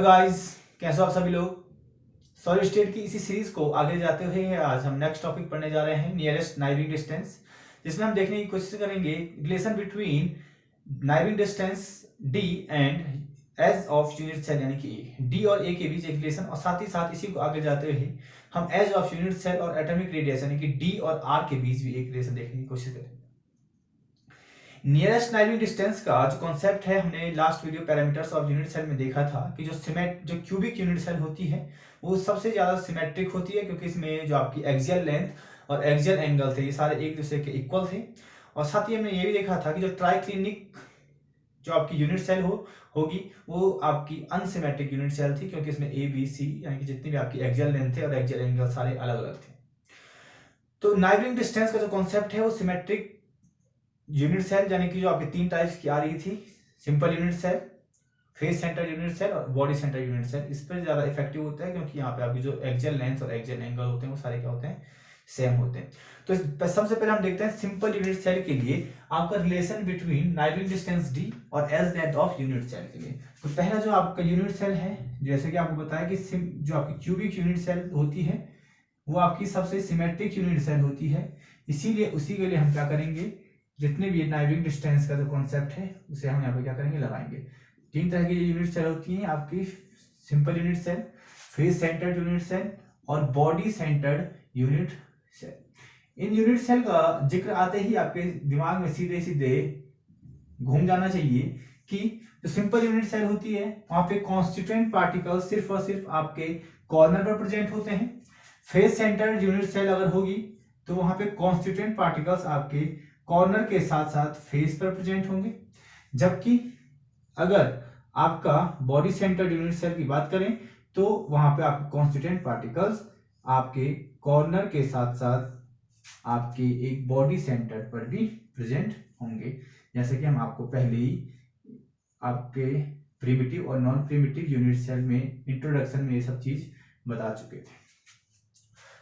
Guys, कैसे हो आप सभी लोग। सॉलिड स्टेट की इसी सीरीज को आगे जाते हुए आज हम नेक्स्ट टॉपिक पढ़ने जा रहे हैं, नियरेस्ट नाइबरिंग डिस्टेंस, जिसमें हम देखने की कोशिश करेंगे relation between neighbouring distance d and edge of unit cell, यानी कि डी और ए के बीच एक रिलेशन, और साथ ही साथ इसी को आगे जाते हुए हम एज ऑफ यूनिट सेल और एटॉमिक रेडियस यानी कि डी और आर के बीच भी एक रिलेशन देखने की कोशिश करेंगे। नियरेस्ट नाइबरिंग डिस्टेंस का जो कॉन्सेप्ट है, हमने last video parameters of unit cell में देखा था कि जो क्यूबिक यूनिट सेल होती है वो सबसे ज्यादा सिमेट्रिक होती है, क्योंकि इसमें जो आपकी एक्सियल लेंथ और एक्सियल एंगल थे ये सारे एक दूसरे के इक्वल थे। और साथ ही हमने ये भी देखा था कि जो ट्राइक्लिनिक जो आपकी यूनिट सेल होगी वो आपकी अनसिमेट्रिक यूनिट सेल थी, क्योंकि इसमें ए बी सी यानी कि जितनी भी आपकी एक्सियल लेंथ थे और एक्सियल एंगल सारे अलग अलग थे। तो नाइबरिंग डिस्टेंस का जो कॉन्सेप्ट है वो सिमेट्रिक यूनिट सेल, यानी कि जो आपके तीन टाइप्स की आ रही थी, simple unit cell, face centre unit cell और बॉडी सेंटर यूनिट सेल, इस पर ज्यादा इफेक्टिव होता है, क्योंकि यहाँ पे आपकी जो एक्सियल लेंथ और एक्सियल एंगल होते हैं वो सारे क्या होते हैं, सेम होते हैं। तो सबसे पहले हम देखते हैं सिंपल यूनिट सेल के लिए आपका relation between neighbouring distance d और edge length of unit cell के लिए। तो पहला जो आपका यूनिट सेल है, जैसे कि आपको बताया कि जो आपकी क्यूबिक यूनिट सेल होती है वो आपकी सबसे सिमेट्रिक यूनिट सेल होती है, इसीलिए उसी के लिए हम क्या करेंगे, जितने भी नाइबरिंग डिस्टेंस का जो कॉन्सेप्ट है उसे हम यहाँ पे क्या करेंगे, लगाएंगे। तीन तरह की यूनिट सेल होती हैं आपकी, simple unit cell, face centred unit cell और बॉडी सेंटर्ड यूनिट सेल। इन यूनिट सेल का जिक्र आते ही आपके दिमाग में सीधे सीधे घूम जाना चाहिए कि जो सिंपल यूनिट सेल होती है वहां पे कॉन्स्टिट्यूएंट पार्टिकल सिर्फ और सिर्फ आपके कॉर्नर पर प्रेजेंट होते हैं। फेस सेंटर्ड यूनिट सेल अगर होगी तो वहां पे कॉन्स्टिट्यूएंट पार्टिकल्स आपके कॉर्नर के साथ साथ फेस पर प्रेजेंट होंगे। जबकि अगर आपका बॉडी सेंटर्ड यूनिट सेल की बात करें तो वहां पे आपके कॉन्स्टिट्यूएंट पार्टिकल्स आपके कॉर्नर के साथ साथ आपके एक बॉडी सेंटर पर भी प्रेजेंट होंगे, जैसे कि हम आपको पहले ही आपके प्रिमिटिव और नॉन प्रिमिटिव यूनिट सेल में इंट्रोडक्शन में ये सब चीज बता चुके थे।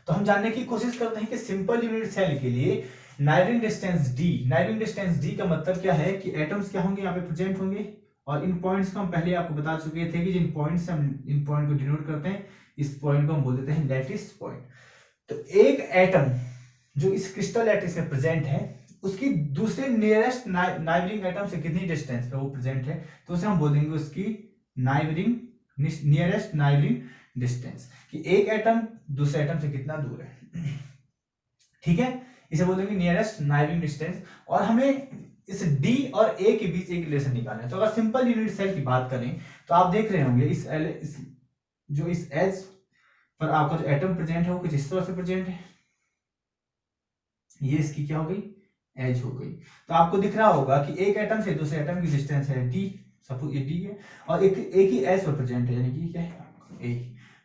तो हम जानने की कोशिश करते हैं कि सिंपल यूनिट सेल के लिए नाइबरिंग डिस्टेंस डी का मतलब क्या है कि एटम्स क्या होंगे, यहाँ पे प्रेजेंट होंगे, और इन पॉइंट्स को हम पहले आपको बता चुके थे कि जिन पॉइंट से हम इन पॉइंट को डिनोट करते हैं, इस पॉइंट को हम बोल देते हैं लैटिस पॉइंट। तो एक एटम जो इस क्रिस्टल लैटिस में प्रेजेंट है उसकी दूसरे नियरेस्ट नाइबरिंग एटम से कितनी डिस्टेंस पे वो प्रेजेंट है, तो उसे हम बोलेंगे उसकी नियरेस्ट नाइबरिंग डिस्टेंस, कि एक एटम दूसरे एटम से कितना दूर है। ठीक है, इसे बोलेंगे नियरेस्ट नाइबरिंग डिस्टेंस। और हमें इस डी और ए के बीच एक रिलेशन निकालना है। तो अगर सिंपल यूनिट सेल की बात करें तो आप देख रहे होंगे इस एज पर आपका जो एटम प्रेजेंट है वो कुछ इस तरह से प्रेजेंट है, ये इसकी क्या हो गई, एज हो गई। तो आपको दिख रहा होगा कि एक एटम से दूसरे एटम की डिस्टेंस है डी, सपोज ये डी है, और एक ही एज पर प्रेजेंट है, यानी कि क्या है, ए।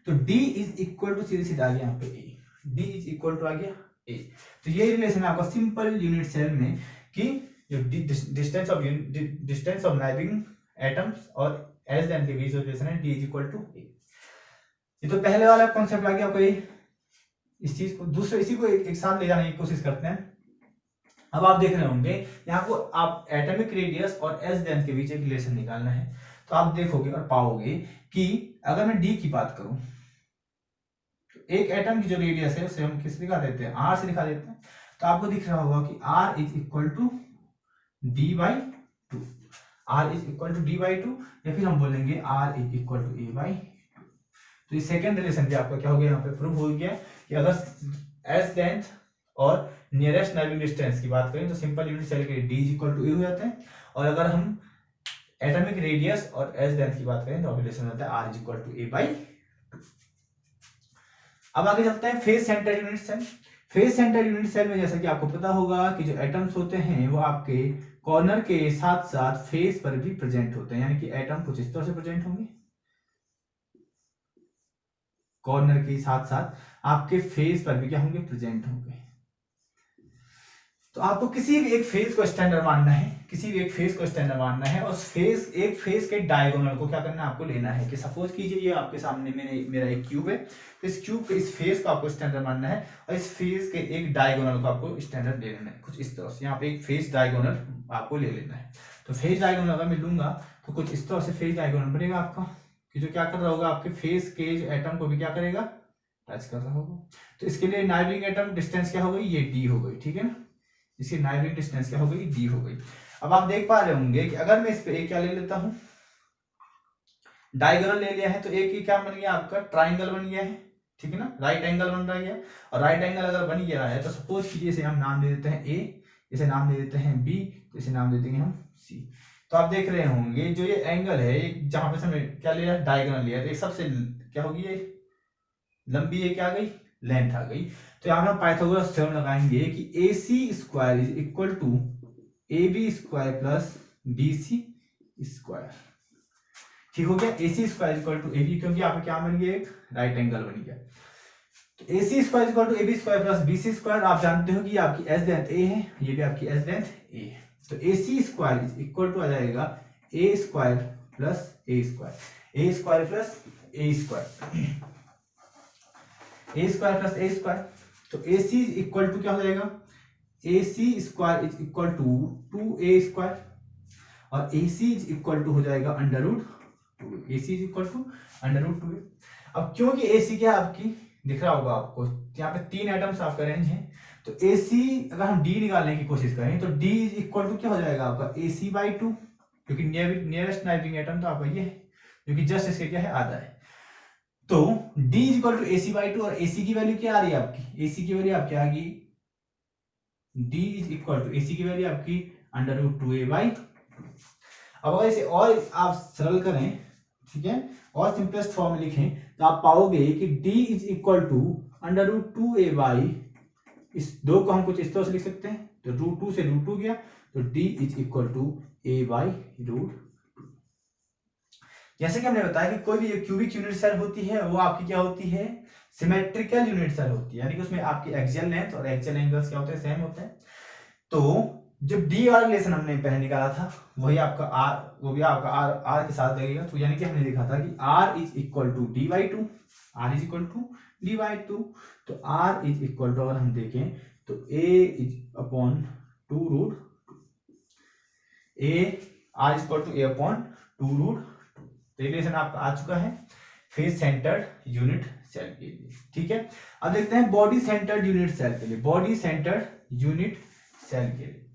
तो डी इज इक्वल टू, सीधे सीधे आ गया यहाँ पे ए, डी इज इक्वल टू आ गया ए। तो ये रिलेशन है आपका सिंपल यूनिट सेल में कि जो डिस्टेंस ऑफ नाइबरिंग एटम्स और एज लेंथ के बीच जो रिलेशन है डी इज इक्वल टू ए। ये तो पहले वाला कॉन्सेप्ट आ गया आपको, इस चीज को दूसरे इसी को एक साथ ले जाने की कोशिश करते हैं। अब आप देख रहे होंगे यहाँ को आप एटॉमिक रेडियस और एज लेंथ के बीच एक रिलेशन निकालना है। तो आप देखोगे और पाओगे कि अगर मैं डी की बात करूं तो एक एटम की जो रेडियस है उसे हम किस दिखा देते हैं, आर से दिखा देते हैं। तो आपको दिख रहा होगा कि r is equal to d by two, r is equal to d by two, या फिर हम बोलेंगे r is equal to a by two. तो ये सेकेंड रिलेशन भी आपका क्या हो गया, यहाँ पे प्रूव हो गया कि अगर एज लेंथ और नियरेस्ट नाइबरिंग डिस्टेंस की बात करें तो सिंपल यूनिट सेल के लिए d is equal to a हो जाता है, और अगर हम एटॉमिक रेडियस और एज लेंथ की बात करें तो रिलेशन होता है r is equal to a by two. अब आगे चलते हैं face centre unit cell. Face centre unit cell में जैसा कि आपको पता होगा कि जो एटम्स होते हैं वो आपके कॉर्नर के साथ साथ फेस पर भी प्रेजेंट होते हैं, यानी कि एटम कुछ इस तरह से प्रेजेंट होंगे, कॉर्नर के साथ साथ आपके फेस पर भी क्या होंगे, प्रेजेंट होंगे। तो आपको किसी भी एक फेस को स्टैंडर्ड मानना है, किसी भी एक फेस को स्टैंडर्ड मानना है, और एक फेस के डायगोनल को क्या करना है, आपको लेना है। कि सपोज कीजिए ये आपके सामने मेरा एक क्यूब है, तो इस क्यूब के इस फेस को आपको स्टैंडर्ड मानना है, और इस फेस के एक डायगोनल को आपको स्टैंडर्ड ले लेना है, कुछ इस तरह से। यहाँ पे एक फेस डायगोनल आपको ले लेना है। तो फेस डायगोनल अगर मैं लूंगा तो कुछ इस तरह से फेस डायगोनल बनेगा आपका। कि जो क्या कर रहा होगा आपके फेस के जो एटम को भी क्या करेगा, टच कर रहा होगा। तो इसके लिए नाइबरिंग एटम डिस्टेंस क्या हो गई, ये डी हो गई, ठीक है ना। इसकी नाइबरिंग डिस्टेंस क्या हो गई, डी हो गई। अब आप देख पा रहे होंगे कि अगर मैं इस पे एक क्या ले लेता हूं, डायगोनल ले लिया है, तो एक ही क्या बन गया आपका, ट्राइंगल बन गया है, ठीक है ना, राइट एंगल बन रहा है। और राइट एंगल अगर बन गया है तो सपोज कीजिए इसे हम नाम दे देते हैं ए, इसे नाम दे देते हैं बी, तो इसे नाम दे देंगे हम सी। तो आप देख रहे होंगे जो ये एंगल है, जहां पे से हमने क्या लिया, डायगोनल लिया, तो एक सबसे क्या होगी, ये लंबी एक आ गई, लेंथ आ गई। तो यहाँ पे हम पाइथागोरस थ्योरम लगाएंगे कि A C square is equal to A B square plus B C square. ठीक हो गया, A C square equal to A B, क्योंकि यहाँ पे क्या बन गया, एक राइट एंगल बन गया। तो A C square equal to A B square plus B C square, आप जानते हो कि आपकी एस लेंथ ए है, ये भी आपकी एस लेंथ ए है। तो A C square is equal to आ जाएगा a square plus a square, a square plus a square, a square plus a square. तो A C is equal to क्या हो जाएगा, A C square is equal to 2a square, और A C is equal to हो जाएगा under root 2, A C is equal to under root 2। अब क्योंकि ए सी क्या आपकी दिख रहा होगा आपको, यहाँ पे 3 एटम्स आपका रेंज है, तो ए सी अगर हम डी निकालने की कोशिश करें तो डी इज इक्वल टू क्या हो जाएगा आपका, ए सी बाई 2, क्योंकि नियरेस्ट नाइबरिंग एटम तो आपका ये है, जो कि जस्ट इसके क्या है, आधा है। तो d is equal to a c by 2, और ए सी की वैल्यू क्या आ रही है आपकी, ए सी की वैल्यू आपकी आ गई, d is equal to a सी की वैल्यू आपकी अंडर रूट 2a बाई 2। अब अगर इसे और आप सरल करें, ठीक है, और सिंपलेस्ट फॉर्म में लिखें, तो आप पाओगे कि d is equal to under root 2a by, इस दो को हम कुछ इस तरह से लिख सकते हैं, तो रूट 2 से रूट 2 गया, तो d is equal to a by root. जैसे कि हमने बताया कि कोई भी क्यूबिक यूनिट सेल होती है वो आपकी क्या होती है, सिमेट्रिकल यूनिट सेल होती है, यानी कि उसमें आपकी एक्सियल लेंथ और एक्सियल एंगल्स क्या होते हैं, सेम होते हैं। तो जब डी वाला रिलेशन हमने पहले निकाला था, वही आपका आर, वो भी आपका आर आर के साथ लगेगा। तो यानी कि हमने देखा था कि r is equal to d by 2, r is equal to d by 2। तो आर इज इक्वल टू अगर हम देखें तो a is upon 2 root, a r is equal to a upon 2 root. Relation आपका आ चुका है फेस सेंटर्ड यूनिट सेल के लिए, ठीक है। अब देखते हैं बॉडी सेंटर्ड यूनिट सेल के लिए, बॉडी सेंटर्ड यूनिट सेल के लिए।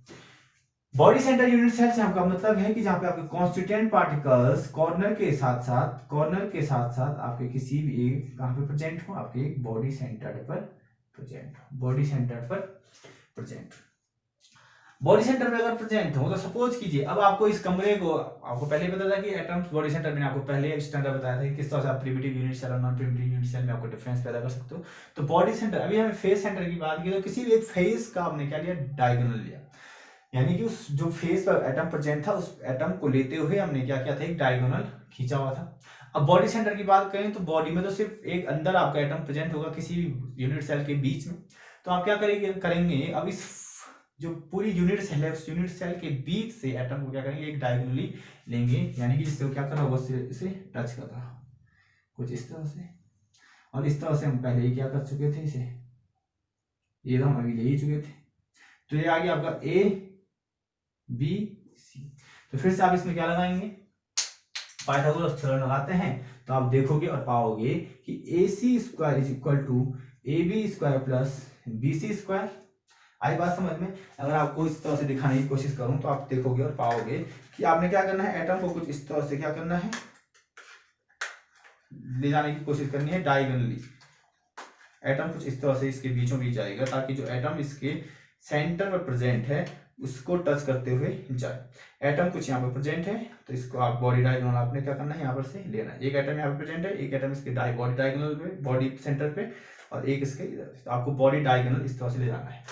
बॉडी सेंटर्ड यूनिट सेल से आपका मतलब है कि जहां पे आपके कॉन्स्टिट्यूएंट पार्टिकल्स कॉर्नर के साथ साथ आपके किसी भी एक कहां पे प्रेजेंट हो, आपके एक बॉडी सेंटर्ड पर प्रेजेंट हो, बॉडी सेंटर्ड पर प्रेजेंट। बॉडी सेंटर में अगर प्रेजेंट हो तो सपोज कीजिए, अब आपको इस कमरे को, आपको पहले पता था कि एटम्स बॉडी सेंटर में, आपको पहले स्टैंडर्ड बताया था कि किस तरह से आप प्रिमिटिव यूनिट सेल और नॉन प्रिमिटिव यूनिट सेल में आपको डिफरेंस पैदा कर सकते हो। तो बॉडी सेंटर, अभी हमें फेस सेंटर की बात की, तो किसी भी एक फेस का आपने क्या लिया, डायगोनल लिया, यानी कि उस जो फेस पर एटम प्रेजेंट था उस एटम को लेते हुए हमने क्या किया था, एक डायगोनल खींचा हुआ था। अब बॉडी सेंटर की बात करें तो बॉडी में तो सिर्फ एक अंदर आपका एटम प्रेजेंट होगा किसी भी यूनिट सेल के बीच में। तो आप क्या करेंगे, अब इस जो पूरी यूनिट सेल है उस यूनिट सेल के बीच से एटम को क्या करेंगे, एक डायगोनली लेंगे, यानी कि जिससे वो क्या कर रहा होगा, इसे टच कर रहा हो कुछ इस तरह से। और इस तरह से हम पहले ही क्या कर चुके थे, इसे ये तो हम अभी ले ही चुके थे। तो ये आ गया आपका ए बी सी। तो फिर से आप इसमें क्या लगाएंगे, पाइथागोरस थ्योरम लगाते हैं, तो आप देखोगे और पाओगे कि A C square is equal to A B square plus B C square. आई बात समझ में। अगर आपको इस तरह से दिखाने की कोशिश करूं तो आप देखोगे और पाओगे कि आपने क्या करना है, एटम को कुछ इस तरह से क्या करना है, ले जाने की कोशिश करनी है डायगोनली। एटम कुछ इस तरह से इसके बीचों बीच जाएगा, ताकि जो एटम इसके सेंटर पर प्रेजेंट है उसको टच करते हुए जाए। एटम कुछ यहाँ पर प्रेजेंट है, तो इसको आप बॉडी डायगोनल आपने क्या करना है, यहाँ पर से लेना है। एक एटम यहाँ पर प्रेजेंट है, एक एटम इसके बॉडी डायगोनल पे, बॉडी सेंटर पे, और एक इसके इधर। तो आपको बॉडी डायगोनल इस तरह से ले जाना है।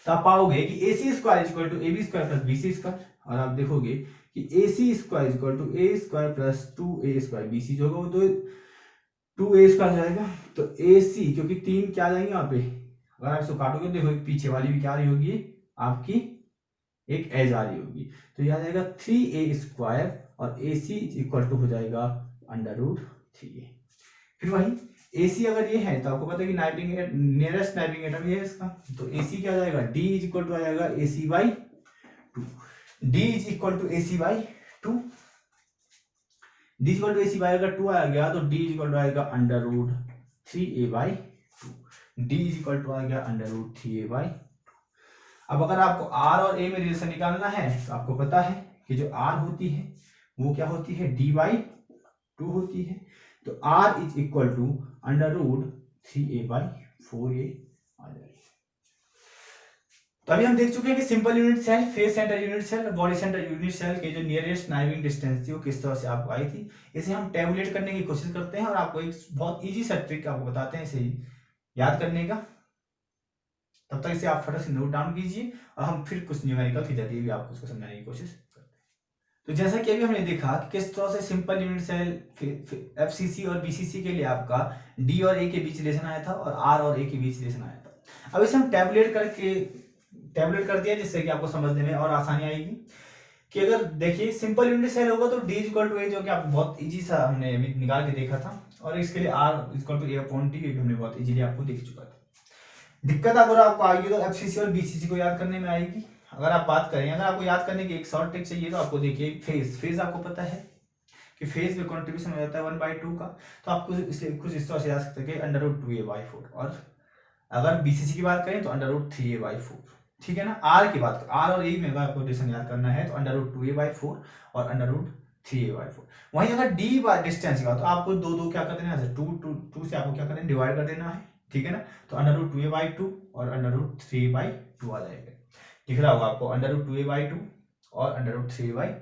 तो आप पाओगे कि A C square equal to A B square plus B C square, और आप देखोगे कि A C square equal to a square plus 2a square, B C जो होगा वो 2a स्क्वायर जाएगा। तो ए सी, क्योंकि 3 क्या आ जाएंगे वहां पे, अगर आप इसको काटोगे देखो पीछे वाली भी क्या आ रही होगी, आपकी एक एज आ रही होगी, तो यह आ जाएगा 3a स्क्वायर, और ए सी इक्वल टू हो जाएगा अंडर रूट 3a। फिर वही AC अगर ये है तो आपको पता है कि नियरेस्ट नाइबरिंग एटम ये है इसका, तो AC क्या आ जाएगा, D इज इक्वल टू आ जाएगा AC by 2, D is equal to AC by 2। D equal to a c by अगर 2 आ गया तो डी इक्वल टू आएगा √3a/2। डी इक्वल टू आ गया √3a/2। अब अगर आपको आर और ए में रिलेशन निकालना है तो आपको पता है कि जो आर होती है वो क्या होती है, d/2 होती है। तो r is equal to √3a/4 ये आ जाएगा। तो अभी हम देख चुके हैं कि simple unit cell, face centre unit cell, body centre unit cell के जो नियरेस्ट नाइविंग डिस्टेंस थी वो किस तरह से आपको आई थी। इसे हम टेबुलेट करने की कोशिश करते हैं और आपको एक बहुत इजी सा ट्रिक आपको बताते हैं इसे याद करने का। तब तक इसे आप फटाफट से नोट डाउन कीजिए और हम फिर कुछ न्यूमेरिकल के जरिए भी आपको उसको समझाने की कोशिश करते हैं। तो जैसा कि अभी हमने देखा कि किस तरह से सिंपल यूनिट सेल, एफसीसी और बीसीसी के लिए आपका डी और ए के बीच रिलेशन आया था और आर और ए के बीच रिलेशन आया था। अब इसे हम टेबुलेट कर दिया जिससे कि आपको समझने में और आसानी आएगी। कि अगर देखिए सिंपल यूनिट सेल होगा तो डी इक्वल टू ए, जो कि आप बहुत इजी सा हमने अभी निकाल के देखा था, और इसके लिए आर इक्वल टू ए/टी भी हमने बहुत इजीली आपको देख चुका था। दिक्कत अगर आपको आएगी तो एफसीसी और बीसीसी को याद करने में आएगी। अगर आप बात करें, अगर आपको याद करने की एक शॉर्ट ट्रिक चाहिए तो आपको देखिए फेज आपको पता है कि फेज में कंट्रीब्यूशन हो जाता है 1/2 का, तो आपको इसलिए कुछ इस तरह से याद सकते हैं √2a/4। और अगर बीसीसी की बात करें तो √3a/4, ठीक है ना। आर की बात करें, आर और ए में अगर आपको रिलेशन याद करना है तो √2a/4 और √3a/4। वहीं अगर डी डिस्टेंस की बात तो आपको दो क्या कर देना है, 2 से आपको क्या करना है, डिवाइड कर देना है, ठीक है ना। तो √2a/2 और √3a/2 आ जाएगा। दिख रहा होगा आपको √2a/2 और √3a/2।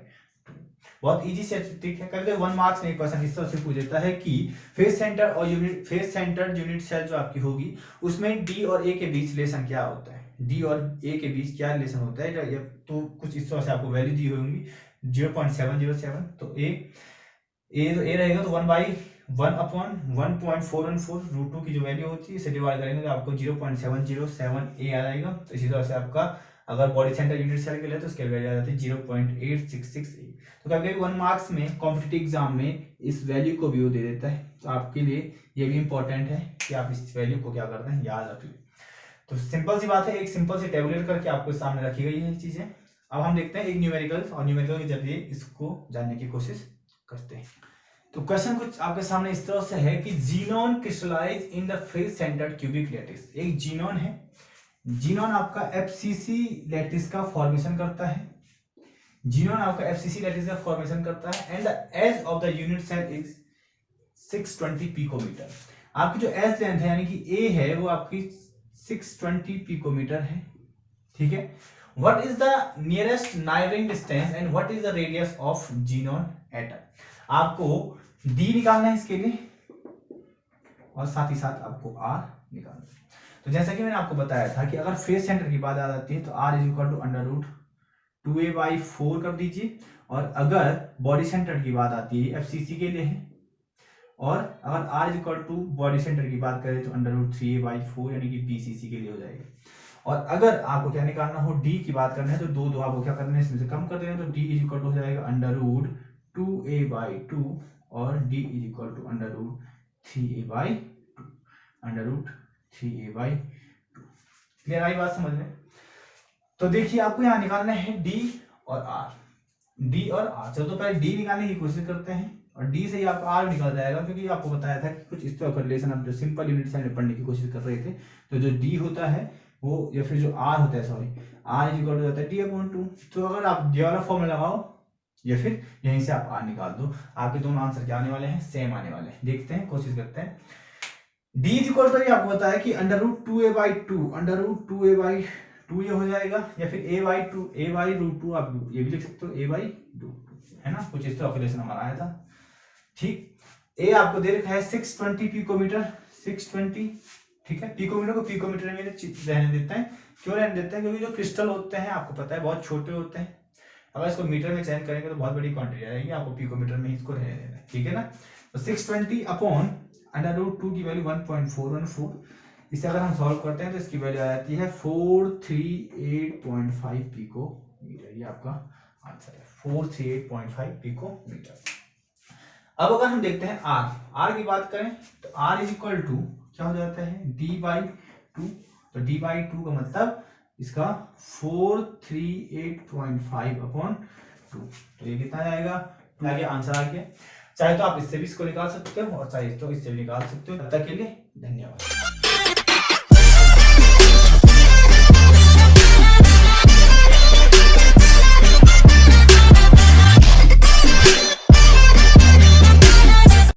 बहुत इजी से ट्रिक है। कभी 1 मार्क्स में एक क्वेश्चन इस तरह से पूछ देता है कि फेस सेंटर यूनिट सेल जो आपकी होगी उसमें डी और ए के बीच रिलेशन क्या होता है, डी और ए के बीच क्या रिलेशन होता है। तो कुछ इस तरह से आपको वैल्यू दी होंगी 0.707। तो ए रहेगा तो 1/1/1.414 √2 की जो वैल्यू होती है इसे डिवाइड करेंगे तो आपको 0.707 आ जाएगा। तो इसी तरह से आपका अगर बॉडी सेंटर यूनिट सेल के लिए तो इसकी वैल्यू आ जाती है 0.866 तो कभी 1 मार्क्स में कॉम्पिटिटिव एग्जाम में इस वैल्यू को भी वो दे देता है। तो आपके लिए ये भी इंपॉर्टेंट है कि आप इस वैल्यू को क्या करते हैं, याद रख लें। तो सिंपल सी बात है, एक सिंपल से टेबुलेट करके आपको सामने रखी गई है चीजें। अब हम देखते हैं एक न्यूमेरिकल, और न्यूमेरिकल के जरिए इसको जानने की कोशिश करते हैं। तो क्वेश्चन कुछ आपके सामने इस तरह से है कि xenon crystallise in the face centred cubic lattice. एक जीनोन है, जीनोन आपका एफसीसी लैटिस का फॉर्मेशन करता है, जीनोन आपका एफसीसी लैटिस का फॉर्मेशन करता है and the edge of the unit cell is 620 picometre. आपकी जो एज लेंथ है यानी कि ए है वो आपकी 620 पिकोमीटर है, ठीक है। What is the nearest neighbouring distance and what is the radius of xenon atom. आपको डी निकालना है इसके लिए और साथ ही साथ आपको आर निकालना है। तो जैसा कि मैंने आपको बताया था कि अगर फेस सेंटर की बात आ जाती है तो are is equal to √2a/4 कर दीजिए, और अगर बॉडी सेंटर की बात आती है एफसीसी के लिए है, और अगर r is equal to body centre की बात करें तो √3a/4 यानी कि बीसीसी के लिए हो जाएगा। और अगर आपको क्या निकालना हो, डी की बात करना है तो दो आपको क्या करना है, इसमें से कम कर देना, तो डी इज इक्वल टू हो जाएगा √2a/2 और d is equal to √3a/2। Clear आई बात समझ में। तो देखिए आपको यहाँ निकालना है डी और आर, डी और आर। चलो तो पहले डी निकालने की कोशिश करते हैं और डी से ही आपको आर निकल जाएगा, क्योंकि आपको बताया था कि कुछ इस तरह का रिलेशन आप जो सिंपल यूनिट सेल में पढ़ने की कोशिश कर रहे थे। तो जो डी होता है वो, या फिर जो आर होता है, sorry, r is equal to होता है d/2। तो अगर आप ये वाला फॉर्मूला लगाओ या फिर यहीं से आप आर निकाल दो, आपके दोनों आंसर क्या आने वाले हैं, सेम आने वाले हैं। देखते हैं, कोशिश करते हैं। डी इज इक्वल टू आपको बताया कि √2a/2 ये हो जाएगा, या फिर a/√2 आप ये भी लिख सकते हो a/√2, है ना। कुछ इस तरह ऑपरेशन हमारा आया था, ठीक। ए आपको दे रखा है 620 पिकोमीटर, 620, ठीक है। पिकोमीटर को पिकोमीटर में रहने देते हैं। क्यों रहने देते हैं, क्योंकि जो क्रिस्टल होते हैं आपको पता है बहुत छोटे होते हैं। अगर इसको मीटर में चेंज करेंगे तो बहुत बड़ी क्वांटिटी आएगी, आपको पिकोमीटर में इसको रहने देना है, ठीक है ना। तो 620 अपॉन √2 की वैल्यू 1.414। इसे अगर हम सॉल्व करते हैं तो इसकी वैल्यू आ जाती है 438.5 पिकोमीटर। ये आपका आंसर है 438.5 पिकोमीटर। अब अगर हम देखते हैं आर की बात करें तो आर इज इक्वल टू क्या हो जाता है, d/2। तो d/2 का मतलब इसका 438.5/2। तो ये कितना आएगा, आगे आंसर आ गया। चाहे तो आप इससे भी इसको निकाल सकते हो और चाहे तो इससे भी निकाल सकते हो। तब तक के लिए धन्यवाद।